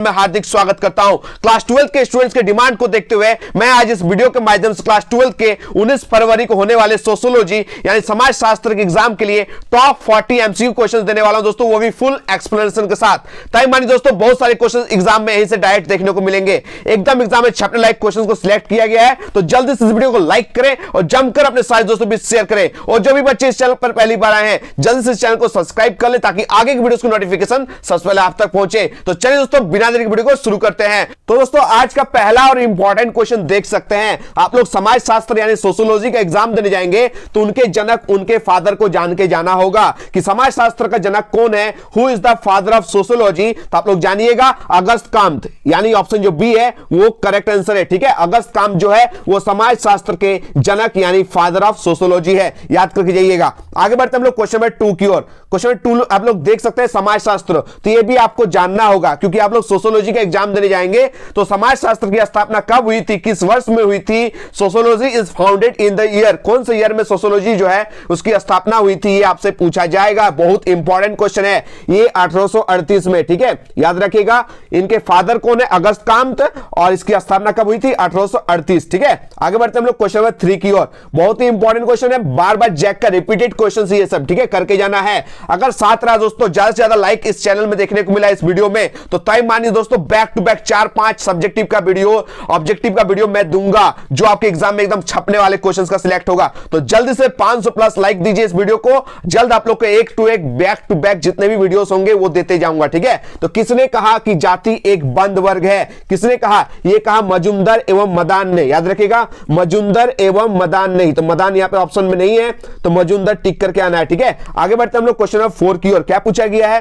मैं हार्दिक स्वागत करता हूं। क्लास 12 के स्टूडेंट्स के डिमांड को देखते हुए मैं आज इस वीडियो के माध्यम से क्लास 12 के 19 फरवरी को होने वाले सोशियोलॉजी यानी समाज शास्त्र के एग्जाम के लिए टॉप 40 एमसीक्यू क्वेश्चंस देने वाला हूं दोस्तों, वो भी फुल एक्सप्लेनेशन के साथ। ताई मानी दोस्तों, बहुत सारे क्वेश्चंस एग्जाम में यहीं से डायरेक्ट देखने को मिलेंगे। एकदम एग्जाम में छपने लायक क्वेश्चंस को सिलेक्ट किया गया है, तो जल्दी से इस वीडियो को लाइक करें और जमकर अपने सारे दोस्तों भी शेयर करें। और जो भी बच्चे इस चैनल पर पहली बार आए हैं, जल्दी से इस चैनल को सब्सक्राइब कर ले ताकि आगे की वीडियोस की नोटिफिकेशन सबसे पहले आप तक पहुंचे। तो चलिए दोस्तों, बिना देरी के वीडियो को शुरू करते हैं। तो दोस्तों, आज का पहला और इंपॉर्टेंट क्वेश्चन देख सकते हैं। आप लोग समाज शास्त्र यानी सोशियोलॉजी का एग्जाम देने जाएंगे तो उनके जनक, उनके फादर को जान के जाना होगा कि समाज शास्त्र का जनक कौन है। Who is the father of sociology? तो आप लोग जानिएगा अगस्त काम्त, यानी ऑप्शन जो बी है वो करेक्ट आंसर है। ठीक है, अगस्त काम्त जो है वो समाज शास्त्र के जनक यानी फादर ऑफ सोशियोलॉजी है, याद करके जाइएगा। आगे बढ़ते हम लोग क्वेश्चन नंबर 2 की ओर। क्वेश्चन नंबर 2 आप लोग देख सकते हैं समाज शास्त्र, तो ये भी आपको जानना होगा क्योंकि आप लोग सोशियोलॉजी का एग्जाम देने जाएंगे। तो समाज शास्त्र की स्थापना कब हुई थी, किस वर्ष में हुई थी? Sociology is founded in the year, कौन से ईयर में सोशियोलॉजी जो है उसकी स्थापना हुई थी, ये आपसे पूछा जाएगा। बहुत इंपॉर्टेंट क्वेश्चन है ये, 1838 में। ठीक है, याद रखिएगा। इनके फादर कौन है? अगस्त काम्त, और इसकी स्थापना कब हुई थी? 1838। ठीक है, आगे बढ़ते हम लोग क्वेश्चन नंबर 3 की ओर। बहुत ही इंपॉर्टेंट क्वेश्चन है, बार बार जैक का रिपीटेड क्वेश्चन ये सब, ठीक है, करके जाना है। अगर साथ रहा दोस्तों, ज्यादा से ज्यादा लाइक इस चैनल में देखने को मिला इस वीडियो में, तो तय मानिए दोस्तों बैक टू बैक 4-5 सब्जेक्टिव का वीडियो, ऑब्जेक्टिव का वीडियो मैं दूंगा जो आपके एग्जाम में एकदम छपने वाले क्वेश्चंस का सिलेक्ट होगा। तो जल्दी से 500 प्लस लाइक दीजिए इस वीडियो को। जल्द आप लोग को एक टू बैक जितने भी वीडियोस होंगे वो देते जाऊंगा। ठीक है, तो किसने कहा कि जाति एक बंद वर्ग है? किसने कहा? ये कहा मजुमदार एवं मदान ने। याद रखिएगा, मजुमदार एवं मदान नहीं, तो मदान यहां पे ऑप्शन में नहीं है, तो मजुमदार टिक करके आना है। ठीक है, आगे बढ़ते हम लोग क्वेश्चन नंबर 4 की ओर। क्या पूछा गया है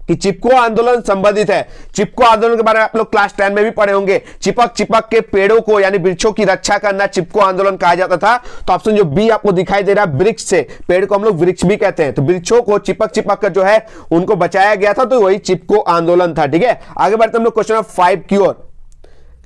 कि चिपको आंदोलन संबंधित है। चिपको आंदोलन के बारे में आप लोग क्लास 10 में भी पढ़े होंगे। चिपक के पेड़ों को यानी वृक्षों की रक्षा करना चिपको आंदोलन कहा जाता था। तो ऑप्शन जो बी आपको दिखाई दे रहा है, वृक्ष से, पेड़ को हम लोग वृक्ष भी कहते हैं, तो वृक्षों को चिपक कर जो है उनको बचाया गया था, तो वही चिपको आंदोलन था। ठीक है, आगे बढ़ते हम लोग क्वेश्चन नंबर 5 की ओर।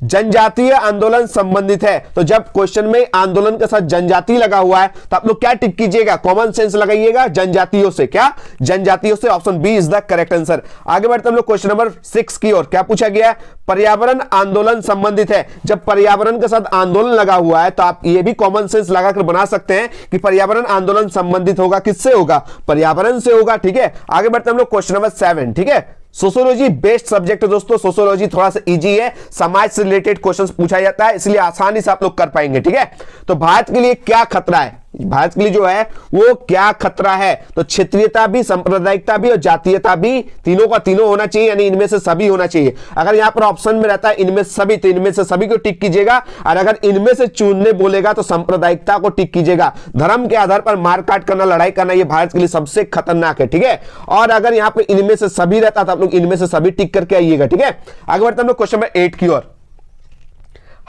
जनजातीय आंदोलन संबंधित है, तो जब क्वेश्चन में आंदोलन के साथ जनजाति लगा हुआ है तो आप लोग क्या टिक कीजिएगा? कॉमन सेंस लगाइएगा, जनजातियों से। क्या? जनजातियों से। Option B is the correct answer. आगे बढ़ते हम लोग क्वेश्चन नंबर 6 की ओर। क्या पूछा गया? पर्यावरण आंदोलन संबंधित है। जब पर्यावरण के साथ आंदोलन लगा हुआ है तो आप ये भी कॉमन सेंस लगाकर बना सकते हैं कि पर्यावरण आंदोलन संबंधित होगा, किससे होगा? पर्यावरण से होगा। ठीक है, आगे बढ़ते हम लोग क्वेश्चन नंबर 7। ठीक है, सोशियोलॉजी बेस्ट सब्जेक्ट है दोस्तों। सोशियोलॉजी थोड़ा सा इजी है, समाज से रिलेटेड क्वेश्चंस पूछा जाता है, इसलिए आसानी से आप लोग कर पाएंगे। ठीक है, तो भारत के लिए क्या खतरा है? भारत के लिए जो है वो क्या खतरा है? तो क्षेत्रीयता भी, सांप्रदायिकता भी और जातीयता भी, तीनों का तीनों होना चाहिए, यानी इनमें से सभी होना चाहिए। अगर यहां पर ऑप्शन में रहता है इनमें से सभी, तो इनमें से सभी को टिक कीजिएगा, और अगर इनमें से चुनने बोलेगा तो सांप्रदायिकता को टिक कीजिएगा। धर्म के आधार पर मारकाट करना, लड़ाई करना, ये भारत के लिए सबसे खतरनाक है। ठीक है, और अगर यहां पर इनमें से सभी रहता तो आप लोग इनमें से सभी टिक करके आइएगा। ठीक है, आगे बढ़ते हम लोग क्वेश्चन नंबर 8 की ओर।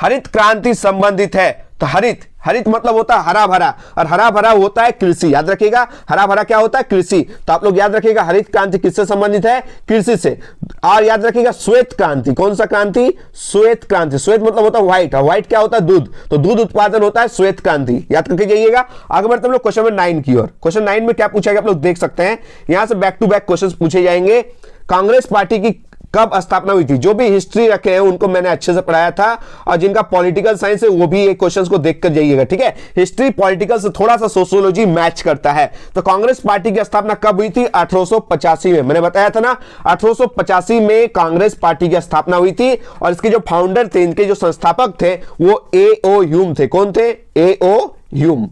हरित क्रांति संबंधित है, तो हरित मतलब होता है हरा भरा, और हरा भरा होता है कृषि। याद रखिएगा, हरा भरा क्या होता है? कृषि। तो आप लोग याद रखिएगा हरित क्रांति किससे संबंधित है? कृषि से। और याद रखिएगा श्वेत क्रांति, कौन सा क्रांति? श्वेत क्रांति। श्वेत मतलब होता है व्हाइट, और व्हाइट क्या होता है? दूध, तो दूध उत्पादन होता है श्वेत क्रांति, याद करके जाइएगा। आगे बढ़ते हम लोग क्वेश्चन नंबर 9 की ओर। क्वेश्चन 9 में क्या पूछा गया आप लोग देख सकते हैं, यहां से बैक टू बैक क्वेश्चन पूछे जाएंगे। कांग्रेस पार्टी की कब स्थापना हुई थी? जो भी हिस्ट्री रखे हैं उनको मैंने अच्छे से पढ़ाया था, और जिनका पॉलिटिकल साइंस है वो भी ये क्वेश्चंस को देखकर जाइएगा। ठीक है, हिस्ट्री पॉलिटिकल से थोड़ा सा सोशियोलॉजी मैच करता है। तो कांग्रेस पार्टी की स्थापना कब हुई थी? 1885 में। मैंने बताया था ना, 1885 में कांग्रेस पार्टी की स्थापना हुई थी, और इसके जो फाउंडर थे, इनके जो संस्थापक थे वो A.O. ह्यूम थे। कौन थे? A.O. ह्यूम।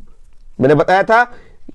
मैंने बताया था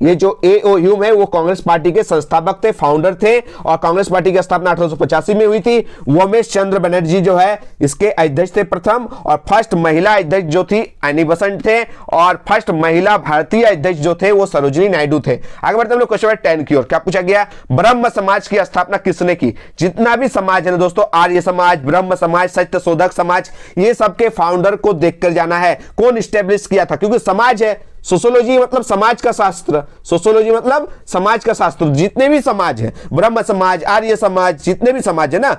ये जो A.O. ह्यूम है वो कांग्रेस पार्टी के संस्थापक थे, फाउंडर थे, और कांग्रेस पार्टी की स्थापना 1885 में हुई थी। उमेश चंद्र बनर्जी जो है इसके अध्यक्ष थे प्रथम, और फर्स्ट महिला अध्यक्ष जो थी एनी बसंत थे, और फर्स्ट महिला भारतीय अध्यक्ष जो थे वो सरोजिनी नायडू थे। आगे बढ़ते हम लोग क्वेश्चन नंबर 10 की ओर। क्या पूछा गया? ब्रह्म समाज की स्थापना किसने की? जितना भी समाज है ना दोस्तों, आर्य समाज, ब्रह्म समाज, सत्य शोधक समाज, ये सबके फाउंडर को देखकर जाना है, कौन स्टेब्लिश किया था, क्योंकि समाज है। सोशियोलॉजी मतलब समाज का शास्त्र, सोशियोलॉजी मतलब समाज का शास्त्र। जितने भी समाज है, ब्रह्म समाज, आर्य समाज, जितने भी समाज है ना,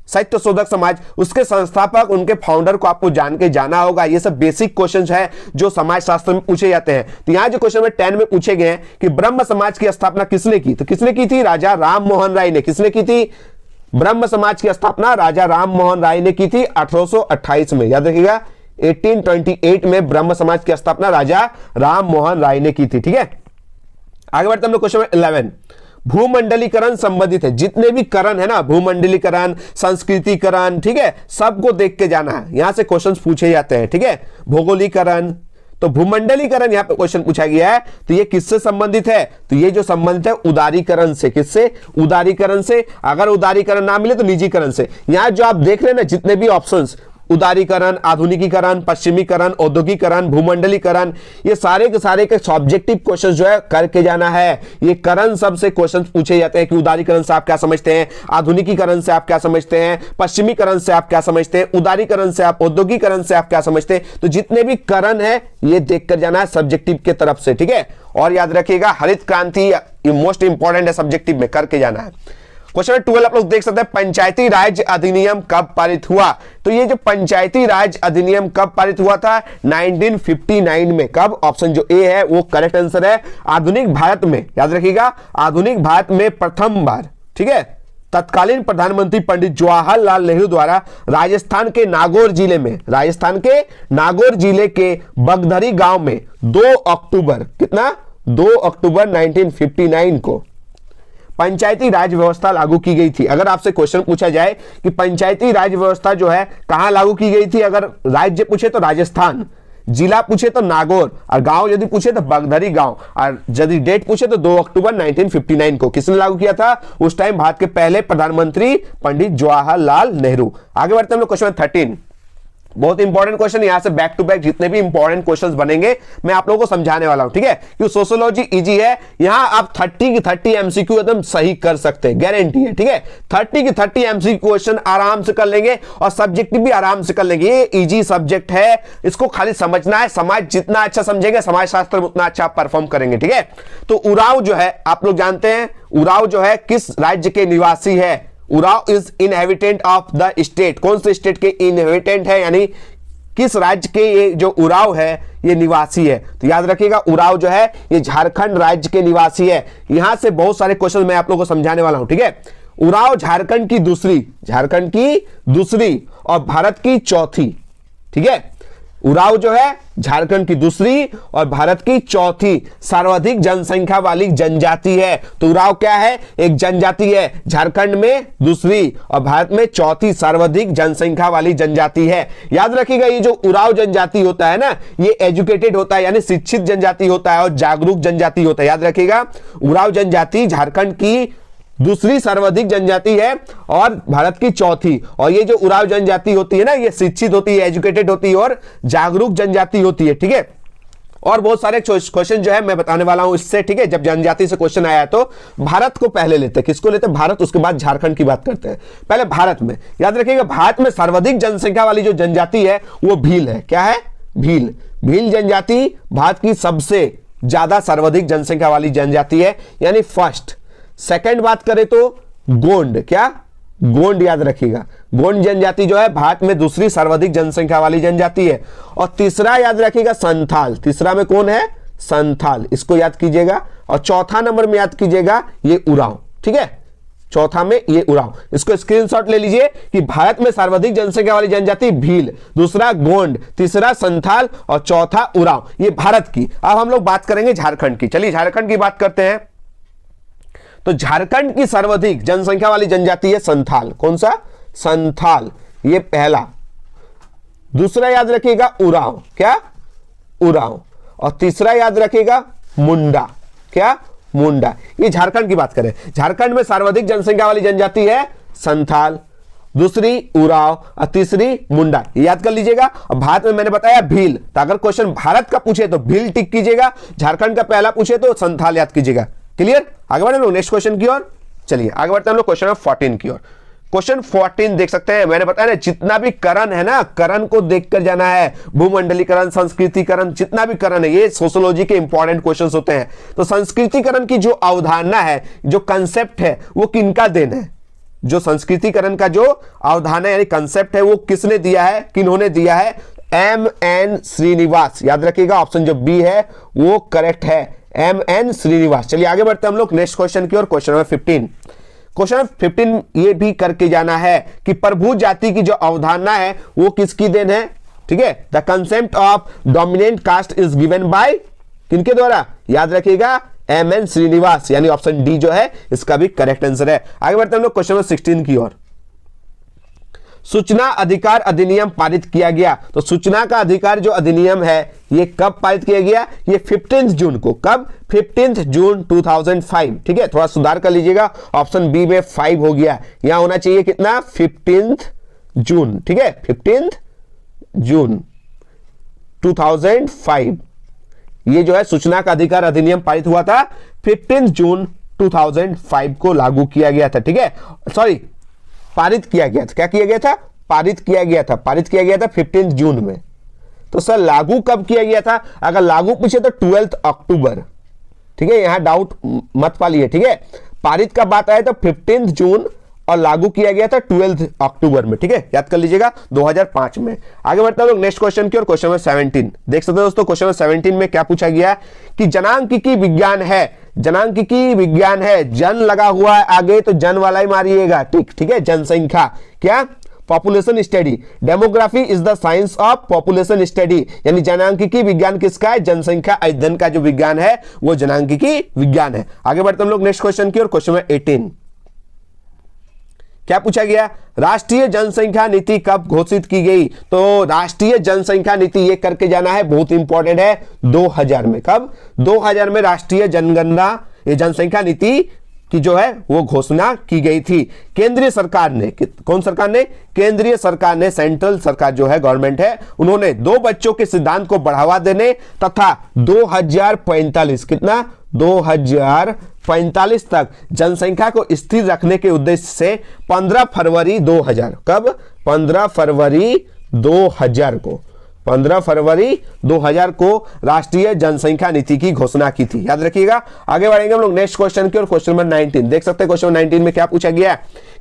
साहित्य शोधक समाज, उसके संस्थापक, उनके फाउंडर को आपको जान के जाना होगा। ये सब बेसिक क्वेश्चंस है जो समाज शास्त्र में पूछे जाते हैं। तो यहां जो क्वेश्चन में 10 में पूछे गए हैं कि ब्रह्म समाज की स्थापना किसने की, तो किसने की थी? राजा राम मोहन राय ने। किसने की थी? ब्रह्म समाज की स्थापना राजा राम मोहन राय ने की थी 1828 में, याद रखिएगा 1828 में ब्रह्म समाज की स्थापना राजा राम मोहन राय ने की थी। ठीक है, आगे बढ़ते हम लोग क्वेश्चन 11। भूमंडलीकरण संबंधित है, जितने भी करण है ना, भूमंडलीकरण, संस्कृतिकरण, ठीक है, सबको देख के जाना है, यहां से क्वेश्चंस पूछे जाते हैं। ठीक है, भौगोलिकरण, तो भूमंडलीकरण यहां पे क्वेश्चन पूछा गया है, तो ये किससे संबंधित है, तो ये जो संबंधित है उदारीकरण से। किससे? उदारीकरण से। अगर उदारीकरण ना मिले तो निजीकरण से। यहां जो आप देख रहे हैं ना जितने भी ऑप्शंस, उदारीकरण, आधुनिकीकरण, पश्चिमीकरण, औद्योगिकरण, भूमंडलीकरण, ये सारे के सारे के सब्जेक्टिव क्वेश्चन जो है करके जाना है। ये करण सब से क्वेश्चन पूछे जाते हैं कि उदारीकरण से आप क्या समझते हैं, आधुनिकीकरण से आप क्या समझते हैं, पश्चिमीकरण से आप क्या समझते हैं, उदारीकरण से आप, औद्योगिकरण से आप क्या समझते हैं। तो जितने भी करण है ये देखकर जाना है सब्जेक्टिव के तरफ से। ठीक है, और याद रखिएगा हरित क्रांति मोस्ट इंपॉर्टेंट है, सब्जेक्टिव में करके जाना है। क्वेश्चन 12 आप लोग देख सकते हैं, पंचायती राज अधिनियम कब पारित हुआ। तो ये जो पंचायती राज अधिनियम कब पारित हुआ था, 1959 में। कब? ऑप्शन जो ए है वो करेक्ट आंसर है। आधुनिक भारत में, याद रखिएगा, आधुनिक भारत में प्रथम बार, ठीक है, तत्कालीन प्रधानमंत्री पंडित जवाहरलाल नेहरू द्वारा राजस्थान के नागौर जिले में, राजस्थान के नागौर जिले के बगधरी गांव में 2 अक्टूबर, कितना, 2 अक्टूबर 1959 को पंचायती राज व्यवस्था लागू की गई थी। अगर आपसे क्वेश्चन पूछा जाए कि पंचायती राज व्यवस्था जो है कहां लागू की गई थी, अगर राज्य पूछे तो राजस्थान, जिला पूछे तो नागौर, और गांव यदि पूछे तो बगधरी गांव, और यदि डेट पूछे तो 2 अक्टूबर 1959 को। किसने लागू किया था? उस टाइम भारत के पहले प्रधानमंत्री पंडित जवाहरलाल नेहरू। आगे बढ़ते हैं हम लोग क्वेश्चन 13। बहुत इंपॉर्टेंट क्वेश्चन, यहां से बैक टू बैक जितने भी इंपॉर्टेंट क्वेश्चंस बनेंगे मैं आप लोगों को समझाने वाला हूं। ठीक है, क्योंकि सोशियोलॉजी इजी है, यहां आप 30 की 30 एमसीक्यू एकदम सही कर सकते हैं, गारंटी है। ठीक है, 30 की 30 एमसीक्यू क्वेश्चन आराम से कर लेंगे और सब्जेक्टिव भी आराम से कर लेंगे। ये इजी सब्जेक्ट है, इसको खाली समझना है। समाज जितना अच्छा समझेंगे, समाज शास्त्र में उतना अच्छा परफॉर्म करेंगे। ठीक है, तो उरांव जो है आप लोग जानते हैं, उरांव जो है किस राज्य के निवासी है? Oraon is inhabitant of the state. कौन से स्टेट के इनहेबिटेंट है, यानी किस राज्य के ये जो उरांव है ये निवासी है? तो याद रखिएगा उरांव जो है ये झारखंड राज्य के निवासी है। यहां से बहुत सारे क्वेश्चन मैं आप लोगों को समझाने वाला हूं। ठीक है, उरांव झारखंड की दूसरी और भारत की चौथी, ठीक है, उरांव जो है झारखंड की दूसरी और भारत की चौथी सर्वाधिक जनसंख्या वाली जनजाति है। तो उरांव क्या है? एक जनजाति है, झारखंड में दूसरी और भारत में चौथी सर्वाधिक जनसंख्या वाली जनजाति है। याद रखिएगा ये जो उरांव जनजाति होता है ना, ये एजुकेटेड होता है, यानी शिक्षित जनजाति होता है और जागरूक जनजाति होता है। याद रखिएगा उरांव जनजाति झारखंड की दूसरी सर्वाधिक जनजाति है और भारत की चौथी। और ये जो उरांव जनजाति होती है ना, ये शिक्षित होती है, एजुकेटेड होती है और जागरूक जनजाति होती है। ठीक है, और बहुत सारे क्वेश्चन जो है मैं बताने वाला हूं इससे। ठीक है, जब जनजाति से क्वेश्चन आया तो भारत को पहले लेते हैं। किसको लेते हैं? भारत, उसके बाद झारखंड की बात करते हैं। पहले भारत में, याद रखिएगा भारत में सर्वाधिक जनसंख्या वाली जो जनजाति है वो भील है। क्या है? भील। भील जनजाति भारत की सबसे ज्यादा सर्वाधिक जनसंख्या वाली जनजाति है, यानी फर्स्ट। सेकंड बात करें तो गोंड। क्या? गोंड, याद रखिएगा गोंड जनजाति जो है भारत में दूसरी सर्वाधिक जनसंख्या वाली जनजाति है। और तीसरा याद रखिएगा संथाल। तीसरा में कौन है? संथाल, इसको याद कीजिएगा। और चौथा नंबर में याद कीजिएगा ये उरांव। ठीक है, चौथा में ये उरांव, इसको स्क्रीनशॉट ले लीजिए कि भारत में सर्वाधिक जनसंख्या वाली जनजाति भील, दूसरा गोंड, तीसरा संथाल और चौथा उरांव। ये भारत की। अब हम लोग बात करेंगे झारखंड की। चलिए झारखंड की बात करते हैं। तो झारखंड की सर्वाधिक जनसंख्या वाली जनजाति है संथाल। कौन सा? संथाल, ये पहला। दूसरा याद रखिएगा उरांव। क्या? उरांव। और तीसरा याद रखिएगा मुंडा। क्या? मुंडा। ये झारखंड की बात करें, झारखंड में सर्वाधिक जनसंख्या वाली जनजाति है संथाल, दूसरी उरांव और तीसरी मुंडा। याद कर लीजिएगा। और भारत में मैंने बताया भील, तो अगर क्वेश्चन भारत का पूछे तो भील टिक कीजिएगा, झारखंड का पहला पूछे तो संथाल याद कीजिएगा। क्लियर? आगे बढ़े लोग नेक्स्ट क्वेश्चन की ओर। चलिए आगे बढ़ते हैं हम लोग क्वेश्चन 14 की ओर। क्वेश्चन 14 देख सकते हैं, मैंने बताया ना जितना भी करण है ना, करण को देखकर जाना है। भूमंडलीकरण, संस्कृतिकरण, जितना भी करण है ये सोशियोलॉजी के इंपॉर्टेंट क्वेश्चंस होते हैं। तो संस्कृतिकरण की जो अवधारणा है, जो कंसेप्ट है, वो किनका देन है? जो संस्कृतिकरण का जो अवधारणा यानी कंसेप्ट है वो किसने दिया है, किन्होंने दिया है? M.N. श्रीनिवास। याद रखिएगा ऑप्शन जो बी है वो करेक्ट है, M.N. श्रीनिवास। चलिए आगे बढ़ते हैं हम लोग नेक्स्ट क्वेश्चन की ओर। Question number 15। क्वेश्चन 15 ये भी करके जाना है कि प्रभु जाति की जो अवधारणा है वो किसकी देन है, ठीक है। The concept of dominant caste is given bye किनके द्वारा, याद रखिएगा एम.एन. श्रीनिवास, यानी ऑप्शन डी जो है इसका भी करेक्ट आंसर है। आगे बढ़ते हैं हम लोग क्वेश्चन नंबर 16 की ओर। सूचना अधिकार अधिनियम पारित किया गया, तो सूचना का अधिकार जो अधिनियम है ये कब पारित किया गया, ये 15 जून को, कब 15 जून 2005, ठीक है। थोड़ा सुधार कर लीजिएगा, ऑप्शन बी में 5 हो गया, यहां होना चाहिए कितना 15 जून, ठीक है 15 जून 2005 ये जो है सूचना का अधिकार अधिनियम पारित हुआ था 15 जून 2005 को लागू किया गया था, ठीक है। सॉरी पारित किया गया था, क्या किया गया था, पारित किया गया था, पारित किया गया था 15 जून में। तो सर लागू कब किया गया था, अगर लागू पूछे तो 12 अक्टूबर, ठीक है, यहां डाउट मत पालिए, ठीक है। पारित का बात आया तो 15 जून और लागू किया गया था 12 अक्टूबर में, ठीक है, याद कर लीजिएगा 2005 में। आगे बढ़ते हैं लोग नेक्स्ट क्वेश्चन की और क्वेश्चन नंबर 17 देख सकते हैं दोस्तों। क्वेश्चन नंबर 17 में क्या पूछा गया कि जनांकिकी विज्ञान है, जनांकिकी विज्ञान है, जन लगा हुआ है आगे तो जन वाला ही मारिएगा, ठीक है, जनसंख्या, क्या population study, demography is the science of population study, यानी जनांकिकी विज्ञान किसका है, जनसंख्या अध्ययन का जो विज्ञान है वो जनांकिकी विज्ञान है। आगे बढ़ते हम लोग नेक्स्ट क्वेश्चन की और क्वेश्चन नंबर 18 क्या पूछा गया, राष्ट्रीय जनसंख्या नीति कब घोषित की गई, तो राष्ट्रीय जनसंख्या नीति ये करके जाना है, बहुत इंपॉर्टेंट है, 2000 में, कब 2000 में राष्ट्रीय जनगणना ये जनसंख्या नीति की जो है वो घोषणा की गई थी। केंद्रीय सरकार ने, कौन सरकार ने, केंद्रीय सरकार ने, सेंट्रल सरकार जो है गवर्नमेंट है, उन्होंने 2 बच्चों के सिद्धांत को बढ़ावा देने तथा 2045 कितना 2045 तक जनसंख्या को स्थिर रखने के उद्देश्य से 15 फरवरी 2000, कब 15 फरवरी 2000 को, 15 फरवरी 2000 को राष्ट्रीय जनसंख्या नीति की घोषणा की थी, याद रखिएगा। आगे बढ़ेंगे हम लोग नेक्स्ट क्वेश्चन की और क्वेश्चन नंबर 19 देख सकते हैं। क्वेश्चन 19 में क्या पूछा गया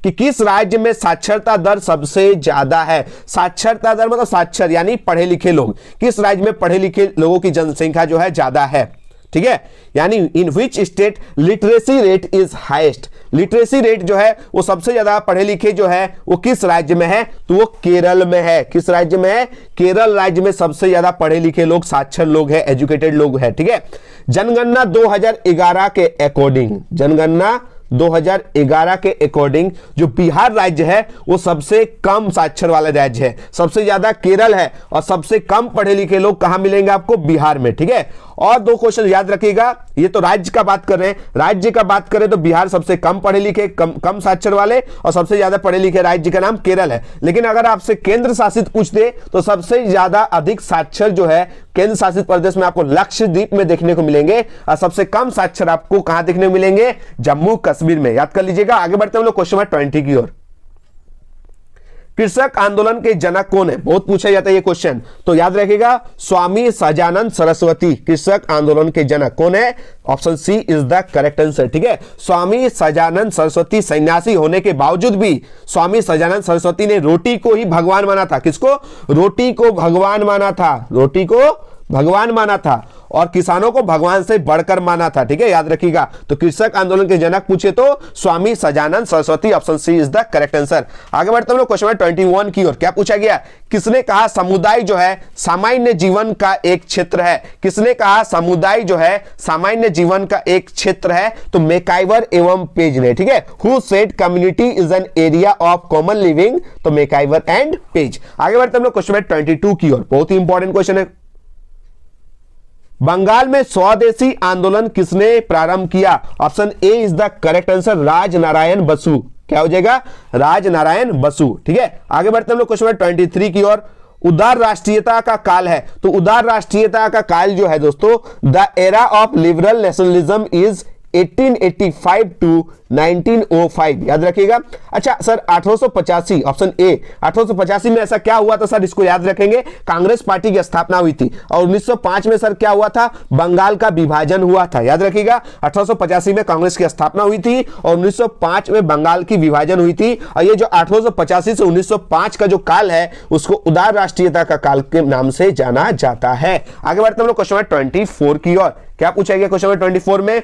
कि किस राज्य में साक्षरता दर सबसे ज्यादा है, साक्षरता दर मतलब साक्षर यानी पढ़े लिखे लोग, किस राज्य में पढ़े लिखे लोगों की जनसंख्या जो है ज्यादा है, ठीक है, यानी in which state literacy rate is highest, literacy rate जो है वो सबसे ज्यादा पढ़े लिखे जो है वो किस राज्य में है, तो वो केरल में है, किस राज्य में है, केरल राज्य में सबसे ज्यादा पढ़े लिखे लोग, साक्षर लोग है, एजुकेटेड लोग है, ठीक है। जनगणना 2011 के अकॉर्डिंग, जनगणना 2011 के अकॉर्डिंग जो बिहार राज्य है वो सबसे कम साक्षर वाला राज्य है, सबसे ज्यादा केरल है और सबसे कम पढ़े लिखे लोग कहां मिलेंगे आपको, बिहार में, ठीक है। और 2 क्वेश्चन याद रखिएगा, ये तो राज्य का बात कर रहे हैं, राज्य का बात करें तो बिहार सबसे कम पढ़े लिखे, कम साक्षर वाले और सबसे ज्यादा पढ़े लिखे राज्य का नाम केरल है। लेकिन अगर आपसे केंद्र शासित पूछ दे तो सबसे ज्यादा अधिक साक्षर जो है केंद्र शासित प्रदेश में आपको लक्षद्वीप में देखने को मिलेंगे और सबसे कम साक्षर आपको कहां देखने को मिलेंगे, जम्मू कश्मीर में, याद कर लीजिएगा। आगे बढ़ते हैं हम लोग क्वेश्चन नंबर 20 की ओर। कृषक आंदोलन के जनक कौन है, बहुत पूछा जाता है ये क्वेश्चन, तो याद रखिएगा स्वामी सहजानंद सरस्वती कृषक आंदोलन के जनक कौन है, option C is the correct answer, ठीक है। स्वामी सहजानंद सरस्वती सन्यासी होने के बावजूद भी स्वामी सहजानंद सरस्वती ने रोटी को ही भगवान माना था, किसको, रोटी को भगवान माना था, रोटी को भगवान माना था और किसानों को भगवान से बढ़कर माना था, ठीक है, याद रखिएगा। तो कृषक आंदोलन के जनक पूछे तो Swami Sahajanand Saraswati, option C is the correct answer. आगे बढ़ते हम लोग क्वेश्चन नंबर 21 की ओर। क्या पूछा गया, किसने कहा समुदाय जो है सामान्य जीवन का एक क्षेत्र है, किसने कहा समुदाय जो है सामान्य जीवन का एक क्षेत्र है, तो मैकाइवर एवं पेज ने, ठीक है। Who said community is an area of common living, तो मैकाइवर एंड पेज। आगे बढ़ते हम लोग क्वेश्चन नंबर 22 की ओर, बहुत ही इंपॉर्टेंट क्वेश्चन है। बंगाल में स्वदेशी आंदोलन किसने प्रारंभ किया, option A is the correct answer, Rajnarayan Basu, क्या हो जाएगा, राजनारायण बसु, ठीक है। आगे बढ़ते हम लोग क्वेश्चन नंबर 23 की ओर। उदार राष्ट्रीयता का काल है, तो उदार राष्ट्रीयता का काल जो है दोस्तों, the era of liberal nationalism is 1885 to 1905, याद रखिएगा। अच्छा सर 1885, ऑप्शन ए 1885 में ऐसा क्या हुआ था सर, इसको याद रखेंगे, कांग्रेस पार्टी की स्थापना हुई थी। और 1905 में सर क्या हुआ था, बंगाल का विभाजन हुआ था, याद रखिएगा। 1885 में कांग्रेस की स्थापना हुई थी और 1905 में बंगाल की विभाजन हुई थी। और ये जो 1885 से 1905 का जो काल है उसको उदार राष्ट्रीयता का काल के नाम से जाना जाता है। आगे बढ़ते हम लोग क्वेश्चन नंबर 24 की ओर। क्या पूछा गया क्वेश्चन नंबर 24 में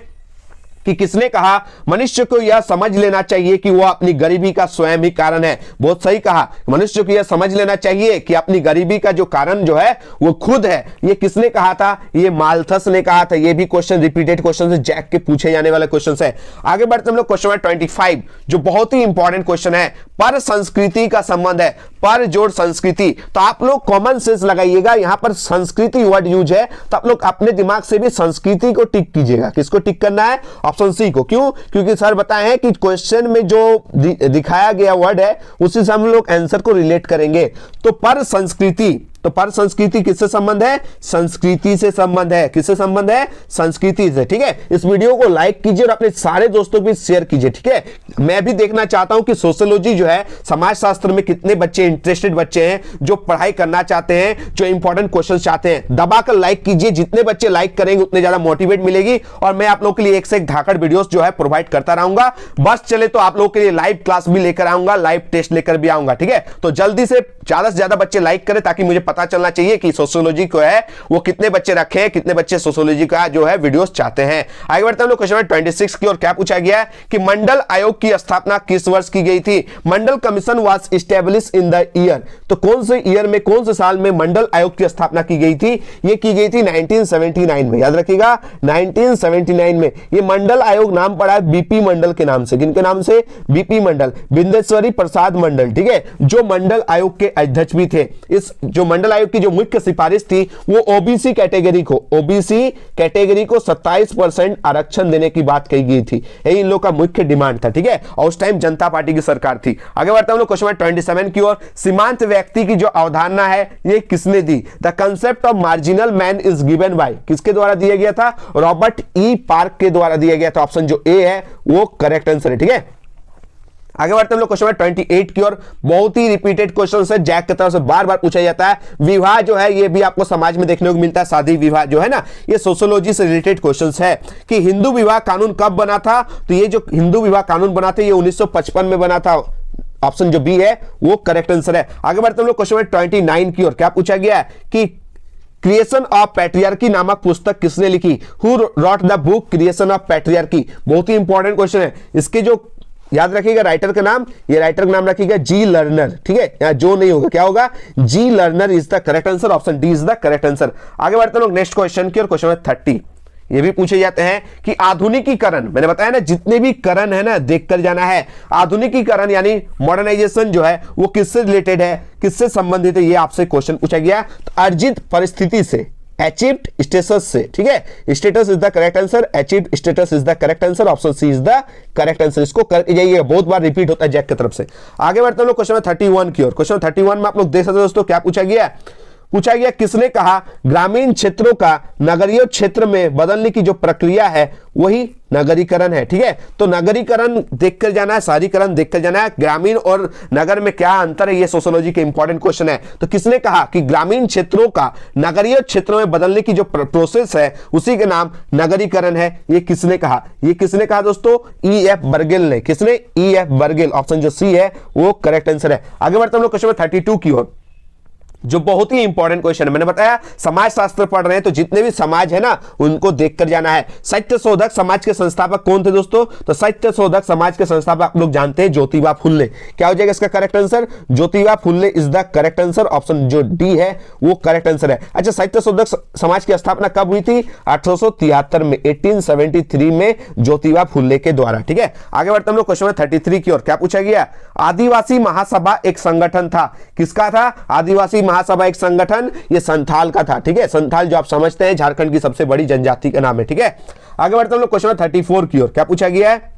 कि किसने कहा मनुष्य को यह समझ लेना चाहिए कि वह अपनी गरीबी का स्वयं ही कारण है। बहुत सही कहा, मनुष्य को यह समझ लेना चाहिए कि अपनी गरीबी का जो कारण जो है वो खुद है। ये किसने कहा था? ये माल्थस ने कहा था। ये भी क्वेश्चन रिपीटेड क्वेश्चन है, जैक के पूछे जाने वाले क्वेश्चन है। आगे बढ़ते हम लोग क्वेश्चन नंबर 25 जो बहुत ही इंपॉर्टेंट क्वेश्चन है। पर संस्कृति का संबंध है, पर जोड़ संस्कृति। तो आप लोग कॉमन सेंस लगाइएगा, यहां पर संस्कृति वर्ड यूज है तो आप लोग अपने दिमाग से भी संस्कृति को टिक कीजिएगा। किसको टिक करना है? ऑप्शन सी को। क्यों? क्योंकि सर बताए हैं कि क्वेश्चन में जो दिखाया गया वर्ड है उसी से हम लोग आंसर को रिलेट करेंगे। तो पर संस्कृति, तो पर संस्कृति किससे संबंध है? संस्कृति से संबंध है। किससे संबंध है? संस्कृति से। ठीक है, इस वीडियो को लाइक कीजिए और अपने सारे दोस्तों को शेयर कीजिए। ठीक है, मैं भी देखना चाहता हूं कि सोशियोलॉजी जो है, समाजशास्त्र में कितने बच्चे इंटरेस्टेड बच्चे हैं जो पढ़ाई करना चाहते हैं, जो इंपॉर्टेंट क्वेश्चन चाहते हैं। दबाकर लाइक कीजिए, जितने बच्चे लाइक करेंगे उतने ज्यादा मोटिवेट मिलेगी और मैं आप लोगों के लिए एक से एक धाकड़ वीडियोस जो है प्रोवाइड करता रहूंगा। बस चले तो आप लोगों के लिए लाइव क्लास भी लेकर आऊंगा, लाइव टेस्ट लेकर भी आऊंगा। ठीक है, तो जल्दी से ज्यादा ज्यादा बच्चे लाइक करें ताकि मुझे पता चलना चाहिए कि सोशियोलॉजी को है वो कितने बच्चे रखे हैं, कितने बच्चे सोशियोलॉजी का जो है वीडियोस चाहते हैं। आगे बढ़ते हैं हम लोग क्वेश्चन नंबर 26 की ओर। क्या पूछा गया है कि मंडल आयोग की स्थापना किस वर्ष की गई थी? Mandal commission was established in the year. तो कौन से ईयर में, कौन से साल में मंडल आयोग की स्थापना की गई थी? ये की गई थी 1979 में। याद रखिएगा 1979 में। ये मंडल आयोग नाम पड़ा है बीपी मंडल के नाम से। किनके नाम से? बीपी मंडल, बिंदेश्वरी प्रसाद मंडल। ठीक है, जो मंडल आयोग के अध्यक्ष भी थे। इस जो मंडल आयोग की जो मुख्य सिफारिश थी वो ओबीसी कैटेगरी को 27% आरक्षण देने की बात कही गई थी। यही इन लोग का मुख्य डिमांड था। ठीक है, और उस टाइम जनता पार्टी की सरकार थी। आगे बढ़ते हैं हम लोग क्वेश्चन नंबर 27 की ओर। सीमांत व्यक्ति की जो अवधारणा है ये किसने दी? The concept of marginal man is given by, किसके द्वारा दिया गया था? रॉबर्ट ई पार्क के द्वारा दिया गया था। ऑप्शन जो ए है वो करेक्ट आंसर है। ठीक है, आगे बढ़ते हम लोग क्वेश्चन नंबर 28 की ओर। बहुत ही रिपीटेड क्वेश्चन है, जैक की तरफ से बार बार पूछा जाता है। विवाह जो है ये भी आपको समाज में देखने को मिलता है, शादी विवाह जो है ना, ये सोशियोलॉजी से रिलेटेड क्वेश्चन है कि हिंदू विवाह कानून कब बना था? तो ये जो हिंदू विवाह कानून बना था ये 1955 में बना था। ऑप्शन जो बी है वो करेक्ट आंसर है। आगे बढ़ते हम लोग क्वेश्चन नंबर 29 की ओर। क्या पूछा गया है कि क्रिएशन ऑफ पैट्रियार्की नामक पुस्तक किसने लिखी? Who rot the book creation of patriarchy? बहुत ही इंपॉर्टेंट क्वेश्चन है। इसके जो याद रखिएगा राइटर का नाम, ये राइटर का नाम रखिएगा जी लर्नर। ठीक है, यहां जो नहीं होगा, क्या होगा? G Lerner is the correct answer. Option D is the correct answer. आगे बढ़ते हैं लोग नेक्स्ट क्वेश्चन की और। क्वेश्चन नंबर 30 ये भी पूछे जाते हैं कि आधुनिकीकरण, मैंने बताया ना जितने भी करण है ना देखकर जाना है। आधुनिकीकरण यानी मॉडर्नाइजेशन जो है वो किससे रिलेटेड है, किससे संबंधित है, ये आपसे क्वेश्चन पूछा गया। तो अर्जित परिस्थिति से, अचीव्ड स्टेटस से। ठीक है, status is the correct answer, achieved status is the correct answer. Option C is the correct answer. इसको करके जाइए, बहुत बार रिपीट होता है जैक की तरफ से। आगे बढ़ते हैं लोग क्वेश्चन 31 की ओर। क्वेश्चन 31 में आप लोग देख सकते हो दोस्तों क्या पूछा गया? पूछा गया किसने कहा ग्रामीण क्षेत्रों का नगरीय क्षेत्र में बदलने की जो प्रक्रिया है वही नगरीकरण है। ठीक है, तो नगरीकरण देखकर जाना है, शहरीकरण देखकर जाना है। ग्रामीण और नगर में क्या अंतर है, ये सोशियोलॉजी के इंपॉर्टेंट क्वेश्चन है। तो किसने कहा कि ग्रामीण क्षेत्रों का नगरीय क्षेत्रों में बदलने की जो प्रोसेस है उसी के नाम नगरीकरण है? ये किसने कहा? ये किसने कहा दोस्तों? E.F. बर्गेल ने। किसने? E.F. बर्गेल। ऑप्शन जो सी है वो करेक्ट आंसर है। आगे बढ़ते हम लोग क्वेश्चन 32 की ओर, जो बहुत ही इंपॉर्टेंट क्वेश्चन है। मैंने बताया समाज शास्त्र पढ़ रहे हैं तो जितने भी समाज है ना उनको देखकर जाना है। सत्यशोधक समाज के संस्थापक कौन थे दोस्तों? तो सत्यशोधक समाज के संस्थापक आप लोग जानते हैं ज्योतिबा फुल्ले। क्या हो जाएगा इसका correct answer? Jyotiba फुल्ले is the correct answer. Option जो डी है वो करेक्ट आंसर है। अच्छा, सत्यशोधक समाज की स्थापना कब हुई थी? 1873 में, 1873 में ज्योतिबा फुल्ले के द्वारा। ठीक है, आगे बढ़ते हम लोग क्वेश्चन 33 की ओर। क्या पूछा गया? आदिवासी महासभा एक संगठन था, किसका था? आदिवासी महासभा एक संगठन ये संथाल का था। ठीक है, संथाल जो आप समझते हैं झारखंड की सबसे बड़ी जनजाति का नाम है। ठीक है, आगे बढ़ते हम लोग क्वेश्चन 34 की ओर। क्या पूछा गया है?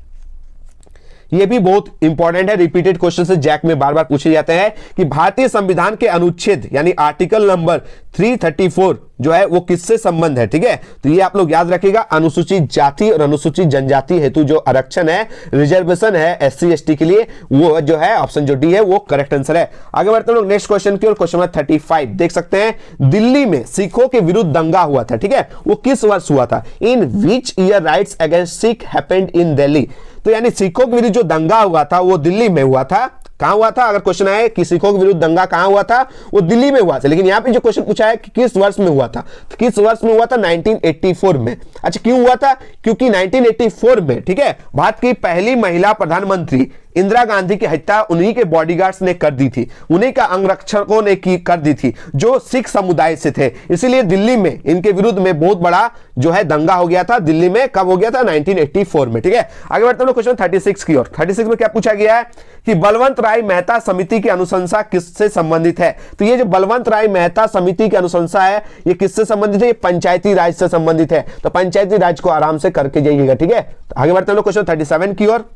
ये भी बहुत इंपॉर्टेंट है, रिपीटेड क्वेश्चन से जैक में बार बार पूछे जाते हैं कि भारतीय संविधान के अनुच्छेद यानी आर्टिकल नंबर 334 जो है वो किससे संबंध है? ठीक है, तो ये आप लोग याद रखिएगा। अनुसूचित जाति और अनुसूचित जनजाति हेतु जो आरक्षण है, रिजर्वेशन है SC ST के लिए, वो जो है ऑप्शन जो डी है वो करेक्ट आंसर है। आगे बढ़ते हैं लोग नेक्स्ट क्वेश्चन की ओर। क्वेश्चन नंबर 35 देख सकते हैं। दिल्ली में सिखों के विरुद्ध दंगा हुआ था। ठीक है, वो किस वर्ष हुआ था? In which year riots against Sikh happened in Delhi? तो यानी सिखों के विरुद्ध जो दंगा हुआ था वो दिल्ली में हुआ था कहां हुआ था? अगर क्वेश्चन आए कि सिखों के विरुद्ध दंगा कहां हुआ था, वो दिल्ली में हुआ था। लेकिन यहां पे जो क्वेश्चन पूछा है कि किस वर्ष में हुआ था, तो किस वर्ष में हुआ था? 1984 में। अच्छा, क्यों हुआ था? क्योंकि 1984 में, ठीक है, भारत की पहली महिला प्रधानमंत्री इंदिरा गांधी की हत्या उन्हीं के बॉडीगार्ड्स ने कर दी थी, उन्हीं का अंगरक्षकों ने कर दी थी, जो सिख समुदाय से थे। इसीलिए दिल्ली में इनके विरुद्ध में बहुत बड़ा जो है दंगा हो गया था। दिल्ली में कब हो गया था? 1984 में। ठीक है, आगे बढ़ते हैं क्वेश्चन 36 की ओर। 36 में क्या पूछा गया है कि बलवंत राय मेहता समिति की अनुशंसा किससे संबंधित है? तो ये जो बलवंत राय मेहता समिति की अनुशंसा है, ये किससे संबंधित है? ये पंचायती राज से संबंधित है। तो पंचायती राज को आराम से करके जाइएगा। ठीक है, तो आगे बढ़ते हैं क्वेश्चन 37 की ओर।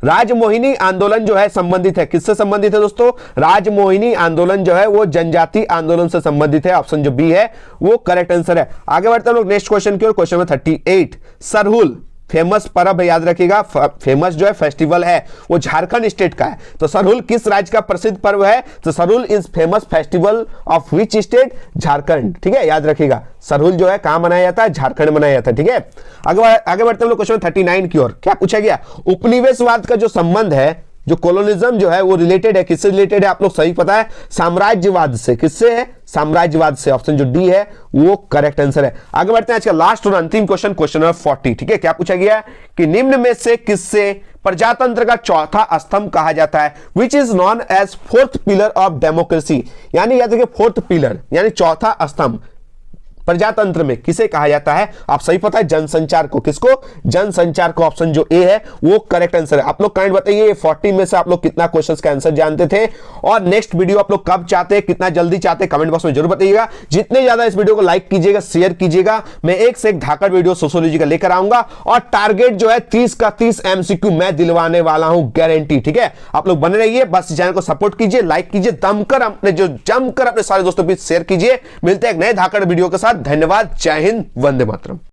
राजमोहिनी आंदोलन जो है संबंधित है, किससे संबंधित है दोस्तों? राजमोहिनी आंदोलन जो है वो जनजाति आंदोलन से संबंधित है। ऑप्शन जो बी है वो करेक्ट आंसर है। आगे बढ़ते हैं लोग नेक्स्ट क्वेश्चन की ओर। क्वेश्चन नंबर 38, सरहुल फेमस पर्व है, याद रखिएगा, फेमस जो है फेस्टिवल है वो झारखंड स्टेट का है। तो सरहुल किस राज्य का प्रसिद्ध पर्व है? तो Sarhul is famous festival of which state? Jharkhand. ठीक है, याद रखिएगा, सरहुल जो है कहां मनाया जाता है? झारखंड मनाया जाता है। ठीक है, आगे बढ़ते हैं लोग क्वेश्चन 39 की ओर। क्या पूछा गया? उपनिवेशवाद का जो संबंध है, जो कोलोनिज्म जो है वो रिलेटेड है, किससे रिलेटेड है? आप लोग सही पता है, साम्राज्यवाद से। किससे है? साम्राज्यवाद से। ऑप्शन जो डी है वो करेक्ट आंसर है। आगे बढ़ते हैं आज का लास्ट और अंतिम क्वेश्चन, क्वेश्चन नंबर 40। ठीक है, क्या पूछा गया है कि निम्न में से किससे प्रजातंत्र का चौथा स्तंभ कहा जाता है? Which is known as fourth pillar of democracy. यानी याद रखिए, फोर्थ पिलर यानी चौथा स्तंभ प्रजातंत्र में किसे कहा जाता है? आप सही पता है, जनसंचार को। किसको? जनसंचार को। ऑप्शन जो ए है वो करेक्ट आंसर है। आप लोग कमेंट बताइए 40 में से आप लोग कितना क्वेश्चंस का आंसर जानते थे, और नेक्स्ट वीडियो आप लोग कब चाहते हैं, कितना जल्दी चाहते हैं, कमेंट बॉक्स में जरूर बताइएगा। जितने ज्यादा इस वीडियो को लाइक कीजिएगा, शेयर कीजिएगा, मैं एक से एक धाकड़ वीडियो सोशियोलॉजी का लेकर आऊंगा, और टारगेट जो है 30 का 30 एमसीक्यू मैं दिलवाने वाला हूं, गारंटी। ठीक है, आप लोग बने रहिए, बस चैनल को सपोर्ट कीजिए, लाइक कीजिए, जमकर अपने सारे दोस्तों के बीच शेयर कीजिए। मिलते हैं एक नए धाकड़ वीडियो के साथ। धन्यवाद, जय हिंद, वंदे मातरम।